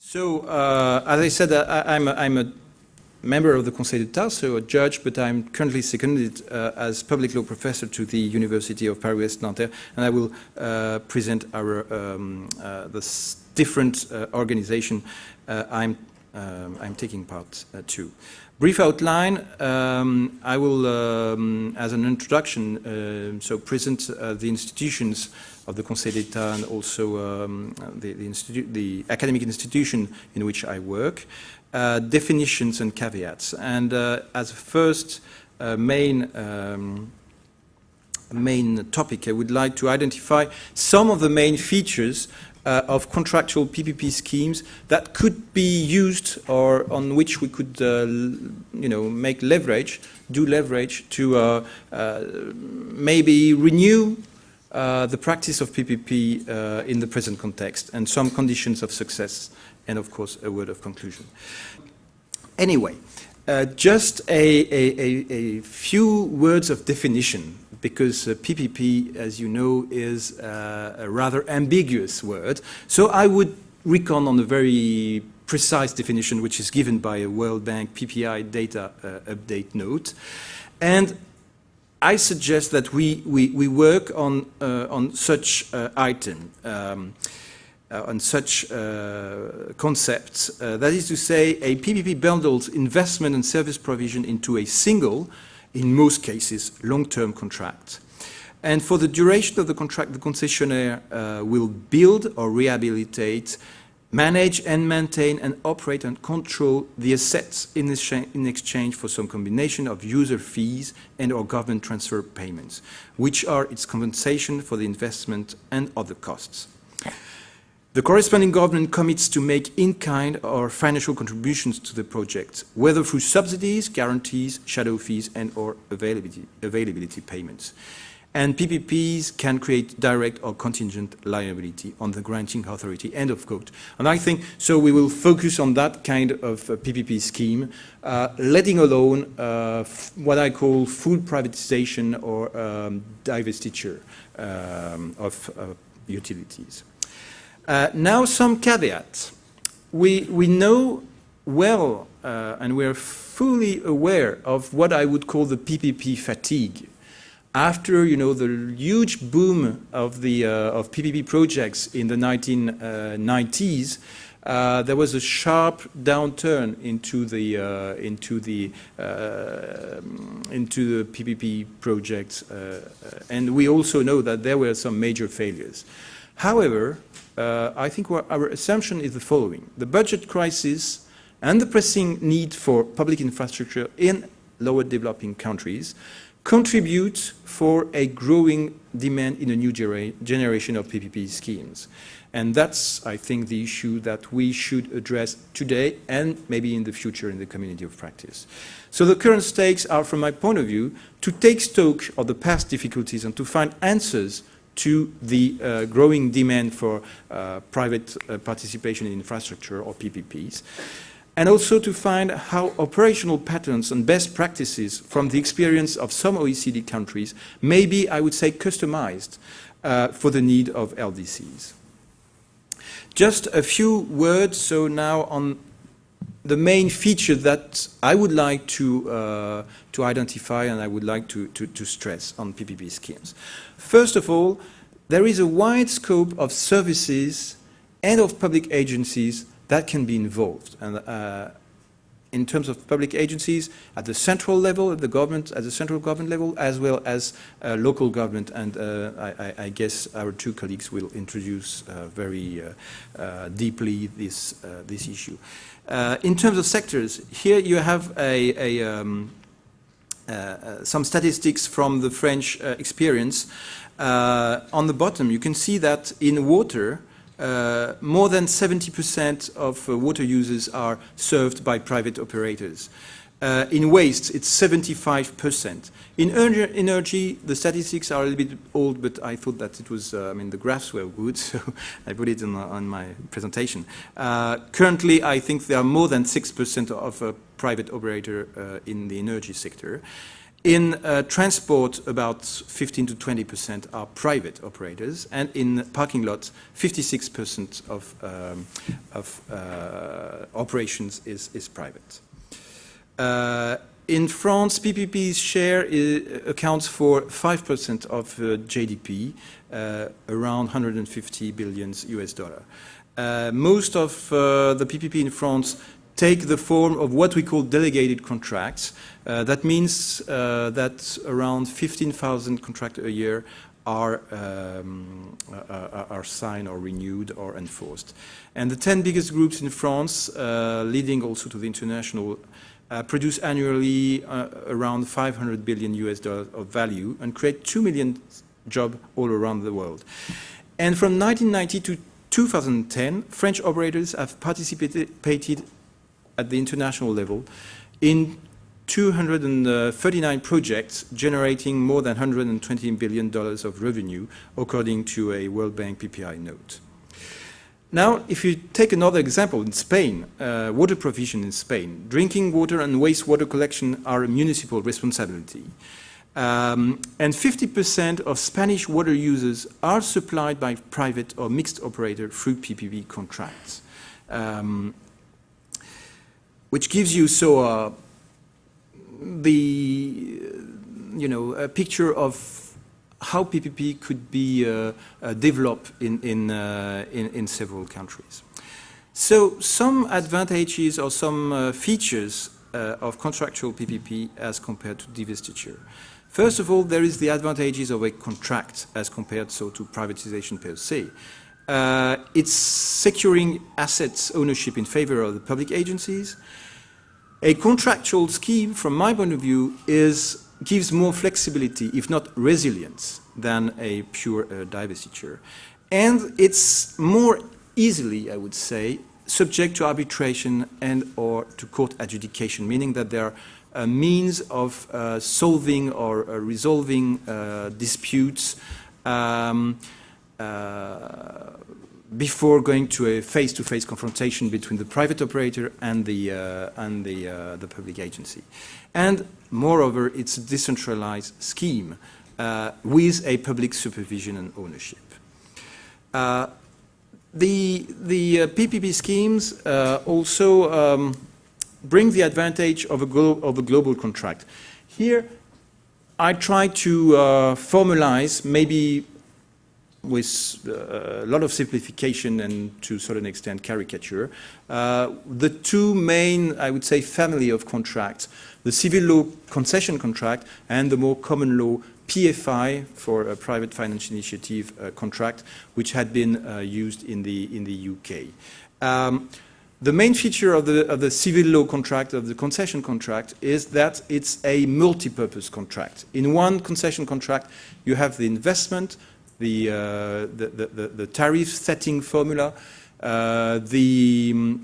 So, as I said, I'm a member of the Conseil d'État, so a judge, but I'm currently seconded as public law professor to the University of Paris-West Nanterre, and I will present our the different organization I'm taking part to. Brief outline. I will, as an introduction, so present the institutions of the Conseil d'État and also the academic institution in which I work, definitions and caveats. And as a first main topic, I would like to identify some of the main features of contractual PPP schemes that could be used or on which we could, make leverage, to maybe renew the practice of PPP in the present context, and some conditions of success, and of course a word of conclusion. Anyway, just a few words of definition, because PPP, as you know, is a rather ambiguous word. So I would recon on a very precise definition, which is given by a World Bank PPI data update note. And I suggest that we work on such item, on such concepts. That is to say, a PPP bundles investment and service provision into a single, in most cases, long-term contract. And for the duration of the contract, the concessionaire will build or rehabilitate, manage and maintain and operate and control the assets in exchange for some combination of user fees and or government transfer payments, which are its compensation for the investment and other costs. The corresponding government commits to make in-kind or financial contributions to the project, whether through subsidies, guarantees, shadow fees, and or availability payments. And PPPs can create direct or contingent liability on the granting authority, end of quote. And I think, so we will focus on that kind of PPP scheme, letting alone what I call full privatization or divestiture of utilities. Now some caveats. We know well, and we are fully aware of what I would call the PPP fatigue. After the huge boom of the of PPP projects in the 1990s, there was a sharp downturn into the PPP projects, and we also know that there were some major failures. However, I think our assumption is the following: the budget crisis and the pressing need for public infrastructure in lower developing countries contribute for a growing demand in a new generation of PPP schemes. And that's, I think, the issue that we should address today and maybe in the future in the community of practice. So the current stakes are, from my point of view, to take stock of the past difficulties and to find answers to the growing demand for private participation in infrastructure, or PPPs. And also to find how operational patterns and best practices from the experience of some OECD countries may be, I would say, customized for the need of LDCs. Just a few words, so now on the main feature that I would like to identify and I would like to stress on PPP schemes. First of all, there is a wide scope of services and of public agencies that can be involved, and in terms of public agencies at the central level, at the central government level, as well as local government, and I guess our two colleagues will introduce very deeply this issue. In terms of sectors, here you have some statistics from the French experience. On the bottom, you can see that in water, more than 70% of water users are served by private operators. In waste, it's 75%. In energy, the statistics are a little bit old, but I thought that it was, the graphs were good, so I put it on my presentation. Currently, I think there are more than 6% of a private operator in the energy sector. In transport, about 15 to 20% are private operators, and in parking lots, 56% of operations is private. In France, PPP's share accounts for 5% of GDP, around 150 billion US dollar. Most of the PPP in France take the form of what we call delegated contracts. That means that around 15,000 contracts a year are signed or renewed or enforced. And the 10 biggest groups in France, leading also to the international, produce annually around 500 billion US dollars of value and create 2 million jobs all around the world. And from 1990 to 2010, French operators have participated at the international level in 239 projects generating more than $120 billion of revenue, according to a World Bank PPI note. Now, if you take another example, in Spain, water provision in Spain, drinking water and wastewater collection are a municipal responsibility. And 50% of Spanish water users are supplied by private or mixed operator through PPP contracts. Which gives you a picture of how PPP could be developed in several countries. So some advantages or some features of contractual PPP as compared to divestiture. First of all, there is the advantages of a contract as compared to privatization per se. It's securing assets ownership in favor of the public agencies. A contractual scheme, from my point of view, gives more flexibility, if not resilience, than a pure divestiture. And it's more easily, I would say, subject to arbitration and or to court adjudication, meaning that there are means of solving or resolving disputes before going to a face-to-face confrontation between the private operator and the public agency. And moreover, it's a decentralized scheme with a public supervision and ownership. The PPP schemes also bring the advantage of a global contract. Here, I try to formalize, maybe with a lot of simplification and to a certain extent caricature, the two main, I would say, family of contracts, the civil law concession contract and the more common law PFI, for a private financial initiative contract, which had been used in the UK. The main feature of the civil law contract, of the concession contract, is that it's a multi-purpose contract. In one concession contract, you have the investment, the tariff setting formula, the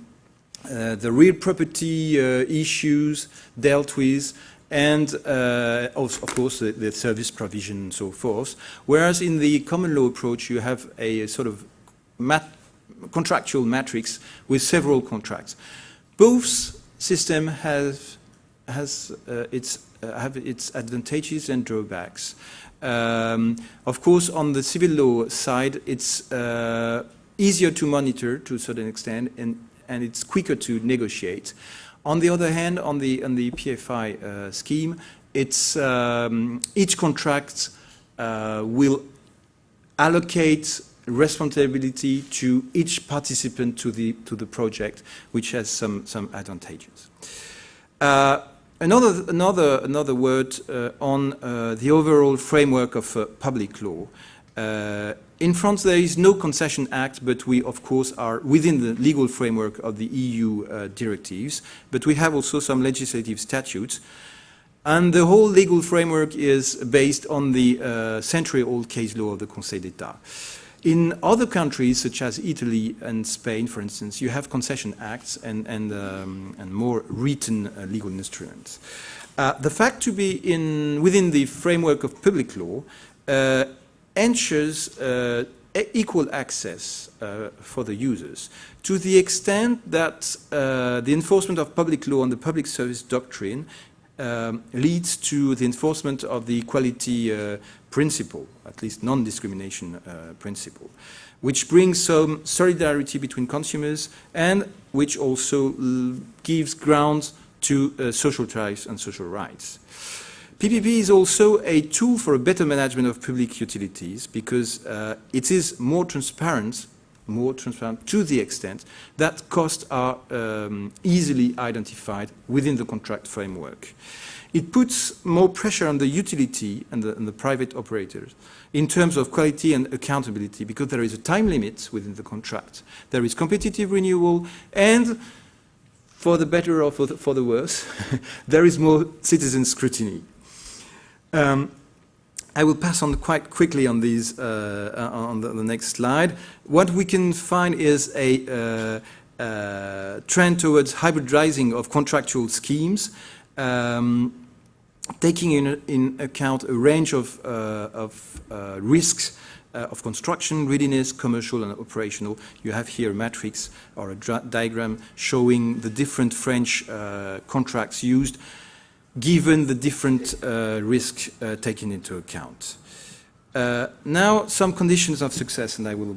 real property issues dealt with, and of course the service provision and so forth. Whereas in the common law approach, you have a sort of contractual matrix with several contracts. Both systems have its advantages and drawbacks. Of course, on the civil law side, it's easier to monitor to a certain extent, and it's quicker to negotiate. On the other hand, on the PFI scheme, it's each contract will allocate responsibility to each participant to the project, which has some advantages. Another word on the overall framework of public law. In France, there is no concession act, but we, of course, are within the legal framework of the EU directives, but we have also some legislative statutes. And the whole legal framework is based on the century-old case law of the Conseil d'État. In other countries, such as Italy and Spain, for instance, you have concession acts and more written legal instruments. The fact to be within the framework of public law ensures equal access for the users, to the extent that the enforcement of public law and the public service doctrine leads to the enforcement of the equality principle, at least non-discrimination principle, which brings some solidarity between consumers and which also gives grounds to social ties and social rights. PPP is also a tool for a better management of public utilities because it is more transparent to the extent that costs are easily identified within the contract framework. It puts more pressure on the utility and the private operators in terms of quality and accountability because there is a time limit within the contract. There is competitive renewal and, for the better or for the worse, there is more citizen scrutiny. I will pass on quite quickly on these on the next slide. What we can find is a trend towards hybridizing of contractual schemes, taking in account a range of risks of construction, readiness, commercial and operational. You have here a matrix or a diagram showing the different French contracts used given the different risks taken into account. Now, some conditions of success, and I will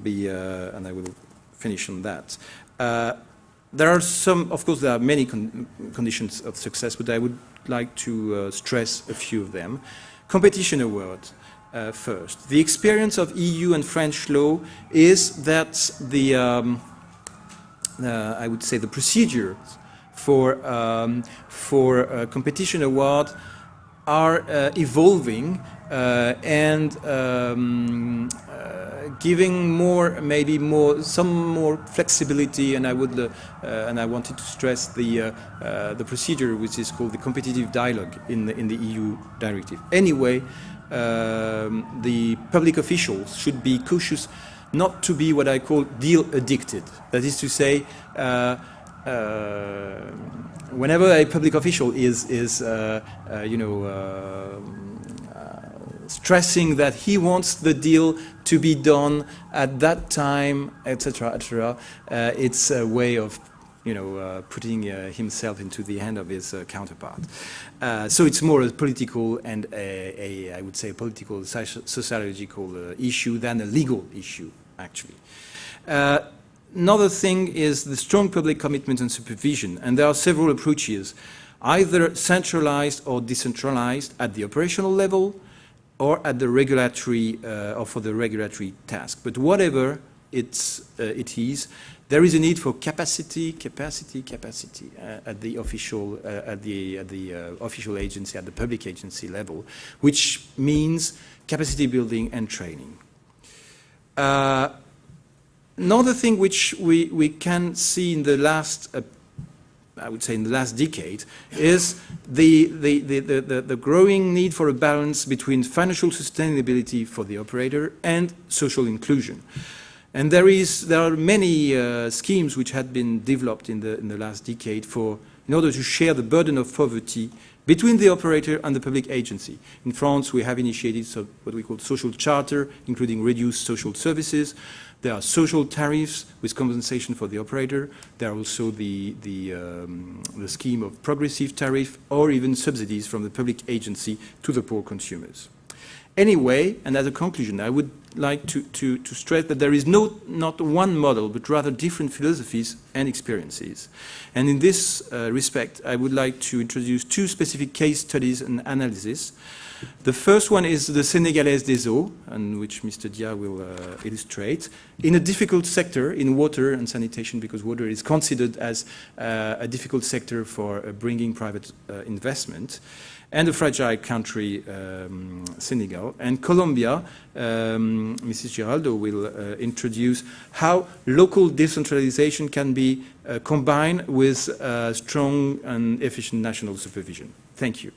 finish on that. There are some, of course, there are many conditions of success, but I would like to stress a few of them. Competition award. First, the experience of EU and French law is that the, I would say, the procedures for competition award are evolving and giving more, maybe more, some more flexibility. And I would, and I wanted to stress the procedure which is called the competitive dialogue in the EU directive. Anyway. The public officials should be cautious not to be what I call deal addicted. That is to say, whenever a public official is stressing that he wants the deal to be done at that time, etc., etc., it's a way of putting himself into the hand of his counterpart. So it's more a political and I would say, a political, sociological issue than a legal issue, actually. Another thing is the strong public commitment and supervision, and there are several approaches, either centralized or decentralized at the operational level or at the regulatory, or for the regulatory task. But whatever it is, there is a need for capacity at the official official agency, at the public agency level, which means capacity building and training. Another thing which we can see in the last, I would say in the last decade, is the growing need for a balance between financial sustainability for the operator and social inclusion. And there are many schemes which had been developed in the last decade in order to share the burden of poverty between the operator and the public agency. In France, we have initiated what we call social charter, including reduced social services. There are social tariffs with compensation for the operator. There are also the scheme of progressive tariff or even subsidies from the public agency to the poor consumers. Anyway, and as a conclusion, I would like to stress that there is not one model, but rather different philosophies and experiences. And in this respect, I would like to introduce two specific case studies and analysis. The first one is the Sénégalaise des Eaux, and which Mr. Dia will illustrate, in a difficult sector, in water and sanitation, because water is considered as a difficult sector for bringing private investment, and a fragile country, Senegal. And Colombia, Mrs. Giraldo will introduce how local decentralization can be combined with strong and efficient national supervision. Thank you.